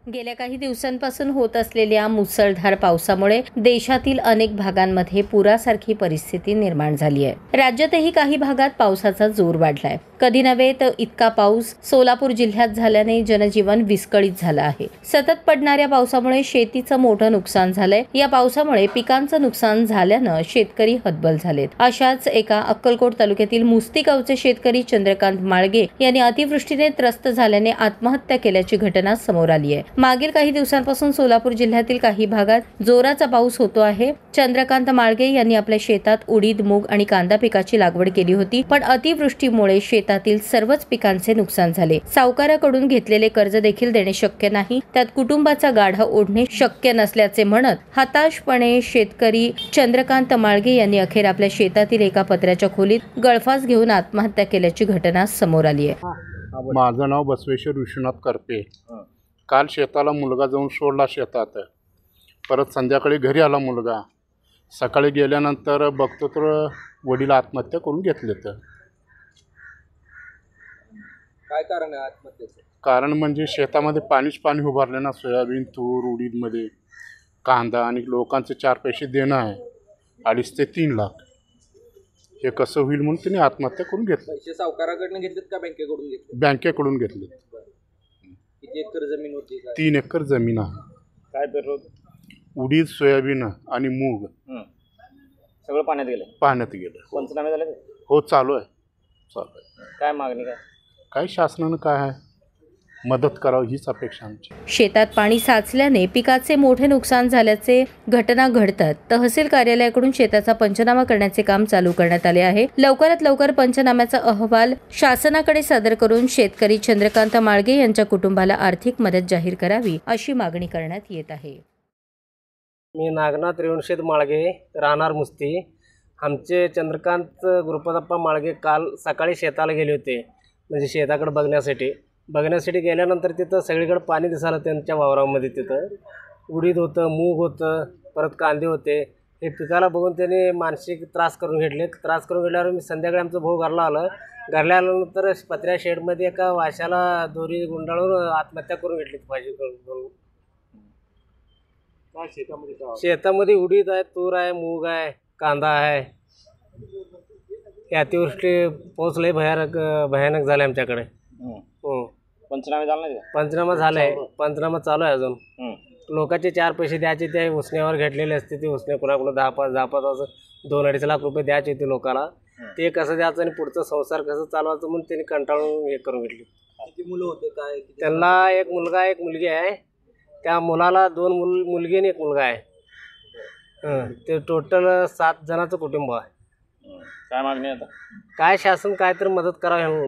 गेल्या काही दिवसांपासून होत असलेल्या मुसळधार पावसामुळे देशातील अनेक भागांमध्ये पुरासारखी परिस्थिती निर्माण झाली आहे। राज्यातही काही भागात पावसाचा जोर वाढलाय। कधी नव्हे तर इतका पाऊस सोलापूर जिल्ह्यात झाल्याने जनजीवन विस्कळीत झालं आहे। सतत पडणाऱ्या पावसामुळे शेतीचं मोठं नुकसान झालंय। या पावसामुळे पिकांचं नुकसान झाल्यानं शेतकरी हतबल झालेत। अशाच एका अक्कलकोट तालुक्यातील मुस्ती गावचे शेतकरी चंद्रकांत माळगे यांनी अतिवृष्टीने त्रस्त झाल्याने आत्महत्या केल्याची घटना समोर आली आहे। मागील काही दिवसांपासून सोलापूर जिल्ह्यातील काही भागात जोराचा पाऊस होतो आहे। चंद्रकांत माळगे यांनी आपल्या शेतात उडीद, मूग आणि कांदा पिकाची लागवड केली होती, पण अतिवृष्टीमुळे शेतातील सर्वच पिकांचे नुकसान झाले। सावकाराकडून घेतलेले कर्ज देखील देणे शक्य नाही, त्यात कुटुंबाचा गाढा ओढणे शक्य नसल्याचे म्हणत हताशपणे शेतकरी चंद्रकांत माळगे यांनी अखेर आपल्या शेतातील एका पत्र्याच्या खोलीत गळफास घेऊन आत्महत्या केल्याची घटना समोर आली आहे। माझं नाव बसवेश्वर विश्वनाथ करपे। काल शेताला मुलगा जाऊन सोडला शेतात, परत संध्याकाळी घरी आला मुलगा। सकाळी गेल्यानंतर बघतो तर वडील आत्महत्या करून घेतले। तर काय कारण आहे आत्महत्येचं? कारण म्हणजे शेतामध्ये पाणी उभारले ना, सोयाबीन, तूर, उडीदमध्ये कांदा, आणि लोकांचे 4 पैसे देणं आहे, 2.5 ते 3 लाख। हे कसं होईल म्हणून त्यांनी आत्महत्या करून घेतली। पैसे सावकाराकडून घेतलेत का बँकेकडून घेतले? बँकेकडून घेतले। किती एकर जमीन होती? 3 एकर जमीन आहे। काय पेरलं? उडीद, सोयाबीन आणि मूग सगळं पाण्यात गेलं? पाण्यात गेलं। पंचनामे झाले? हो, चालू आहे। काय मागणी काय शासनानं काय आहे मदत करावी हीच अपेक्षा आमची। शेतात पाणी साचल्याने पिकाचे मोठे नुकसान झाल्याचे घटना घडतात तहसील कार्यालयाकडून शेताचा पंचनामा करण्याचे काम चालू करण्यात आले आहे। लवकरात लवकर पंचनाम्याचा अहवाल शासनाकडे सादर करून शेतकरी चंद्रकांत माळगे यांच्या कुटुंबाला आर्थिक मदत जाहीर करावी अशी मागणी करण्यात येत आहे। मी नागनाथ रेवणशेठ माळगे, राहणार मुस्ती। आमचे चंद्रकांत गुरुपदप्पा माळगे काल सकाळी शेताला गेले होते, म्हणजे शेताकडे बघण्यासाठी गेल्यानंतर तिथं सगळीकडे पाणी दिसालं त्यांच्या वावरामध्ये। तिथं उडीद होतं, मूग होतं, परत कांदे होते। हे पिकाला बघून त्यांनी मानसिक त्रास करून घेतल्यावर मी संध्याकाळी आमचं भाऊ घरला आल्यानंतर पत्र्या शेडमध्ये एका वाशाला दोरी गुंडाळून आत्महत्या करून घेतली पाहिजे करून। शेतामध्ये उडीद आहे, तूर आहे, मूग आहे, कांदा आहे। अतिवृष्टी पाऊस लय भयानक झाले आमच्याकडे। पंचनामे झाला नाही? पंचनामा झालाय, पंचनामा चालू आहे अजून। लोकांचे 4 पैसे द्यायचे, ते उसण्यावर घेतलेले असते। ते उसने कोणाकडून 10-5 असं 2-2.5 लाख रुपये द्यायचे होते लोकांना। ते कसं द्यायचं आणि पुढचा संसार कसं चालवायचं म्हणून त्यांनी कंटाळून हे करून घेतली। किती मुलं होते? काय? त्यांना 1 मुलगा 1 मुलगी आहे। त्या मुलाला 2 मुलगी आणि 1 मुलगा आहे। ते टोटल 7 जणांचं कुटुंब आहे। काय मागणी आता? काय शासन काय तर मदत करावी